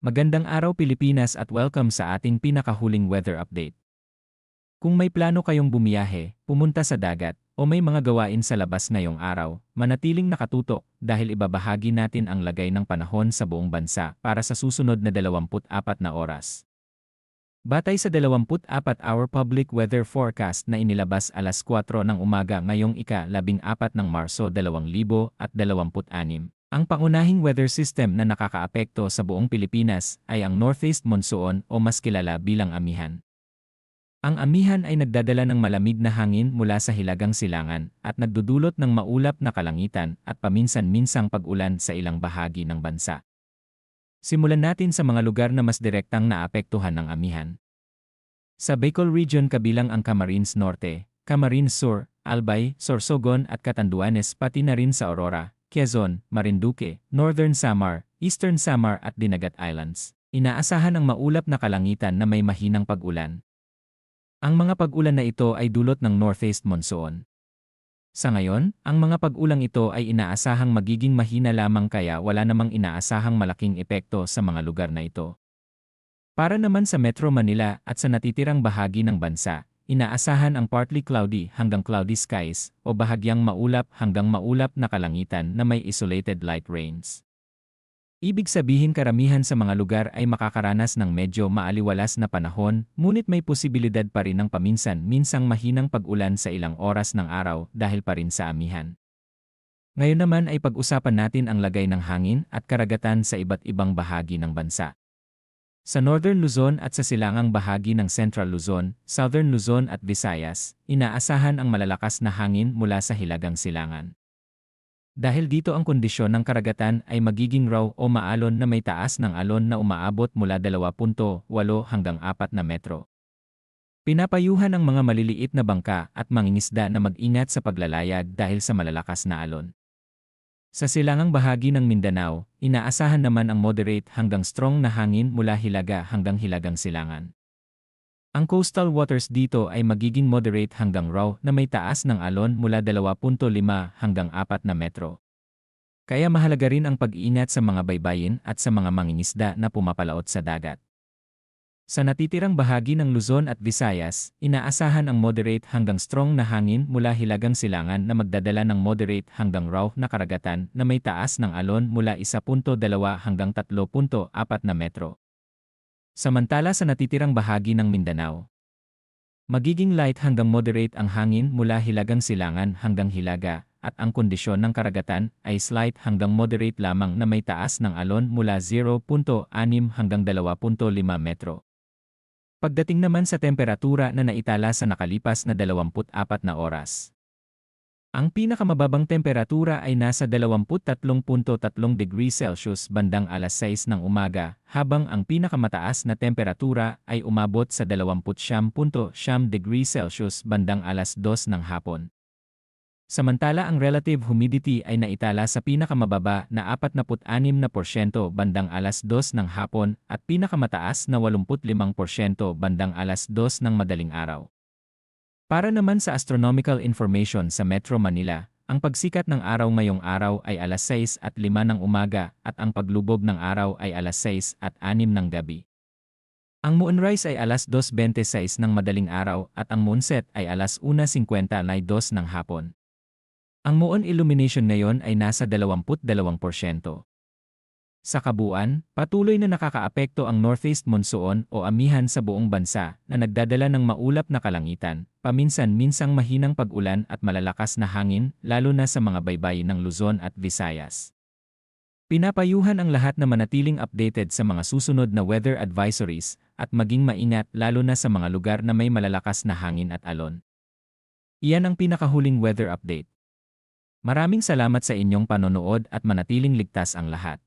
Magandang araw Pilipinas at welcome sa ating pinakahuling weather update. Kung may plano kayong bumiyahe, pumunta sa dagat, o may mga gawain sa labas ngayong araw, manatiling nakatutok dahil ibabahagi natin ang lagay ng panahon sa buong bansa para sa susunod na 24 na oras. Batay sa 24-hour public weather forecast na inilabas alas 4 ng umaga ngayong ika-14 ng Marso 2026, ang pangunahing weather system na nakakaapekto sa buong Pilipinas ay ang Northeast Monsoon o mas kilala bilang amihan. Ang amihan ay nagdadala ng malamig na hangin mula sa hilagang silangan at nagdudulot ng maulap na kalangitan at paminsan-minsang pag-ulan sa ilang bahagi ng bansa. Simulan natin sa mga lugar na mas direktang naapektuhan ng amihan. Sa Bicol Region kabilang ang Camarines Norte, Camarines Sur, Albay, Sorsogon at Catanduanes pati na rin sa Aurora, Quezon, Marinduque, Northern Samar, Eastern Samar at Dinagat Islands. Inaasahan ang maulap na kalangitan na may mahinang pag-ulan. Ang mga pag-ulan na ito ay dulot ng Northeast Monsoon. Sa ngayon, ang mga pag-ulang ito ay inaasahang magiging mahina lamang kaya wala namang inaasahang malaking epekto sa mga lugar na ito. Para naman sa Metro Manila at sa natitirang bahagi ng bansa, inaasahan ang partly cloudy hanggang cloudy skies o bahagyang maulap hanggang maulap na kalangitan na may isolated light rains. Ibig sabihin karamihan sa mga lugar ay makakaranas ng medyo maaliwalas na panahon, ngunit may posibilidad pa rin ng paminsan-minsang mahinang pag-ulan sa ilang oras ng araw dahil pa rin sa amihan. Ngayon naman ay pag-usapan natin ang lagay ng hangin at karagatan sa iba't ibang bahagi ng bansa. Sa Northern Luzon at sa silangang bahagi ng Central Luzon, Southern Luzon at Visayas, inaasahan ang malalakas na hangin mula sa hilagang silangan. Dahil dito ang kondisyon ng karagatan ay magiging raw o maalon na may taas ng alon na umaabot mula 2.8 hanggang 4 na metro. Pinapayuhan ang mga maliliit na bangka at mangingisda na mag-ingat sa paglalayag dahil sa malalakas na alon. Sa silangang bahagi ng Mindanao, inaasahan naman ang moderate hanggang strong na hangin mula hilaga hanggang hilagang silangan. Ang coastal waters dito ay magiging moderate hanggang raw na may taas ng alon mula 2.5 hanggang 4 na metro. Kaya mahalaga rin ang pag-iingat sa mga baybayin at sa mga mangingisda na pumapalaot sa dagat. Sa natitirang bahagi ng Luzon at Visayas, inaasahan ang moderate hanggang strong na hangin mula hilagang silangan na magdadala ng moderate hanggang raw na karagatan na may taas ng alon mula 1.2 hanggang 3.4 na metro. Samantala sa natitirang bahagi ng Mindanao, magiging light hanggang moderate ang hangin mula hilagang silangan hanggang hilaga at ang kondisyon ng karagatan ay slight hanggang moderate lamang na may taas ng alon mula 0.6 hanggang 2.5 metro. Pagdating naman sa temperatura na naitala sa nakalipas na 24 na oras, ang pinakamababang temperatura ay nasa 23.3 degrees Celsius bandang alas 6 ng umaga, habang ang pinakamataas na temperatura ay umabot sa 29.9 degrees Celsius bandang alas 2 ng hapon. Samantala ang relative humidity ay naitala sa pinakamababa na 46% bandang alas 2 ng hapon at pinakamataas na 85% bandang alas 2 ng madaling araw. Para naman sa astronomical information sa Metro Manila, ang pagsikat ng araw ngayong araw ay alas 6:05 ng umaga at ang paglubog ng araw ay alas 6:06 ng gabi. Ang moonrise ay alas 2:26 ng madaling araw at ang moonset ay alas 1:52 ng hapon. Ang moon illumination ngayon ay nasa 22%. Sa kabuuan, patuloy na nakakaapekto ang Northeast Monsoon o amihan sa buong bansa na nagdadala ng maulap na kalangitan, paminsan-minsang mahinang pag-ulan at malalakas na hangin lalo na sa mga baybayin ng Luzon at Visayas. Pinapayuhan ang lahat na manatiling updated sa mga susunod na weather advisories at maging maingat lalo na sa mga lugar na may malalakas na hangin at alon. Iyan ang pinakahuling weather update. Maraming salamat sa inyong panonood at manatiling ligtas ang lahat.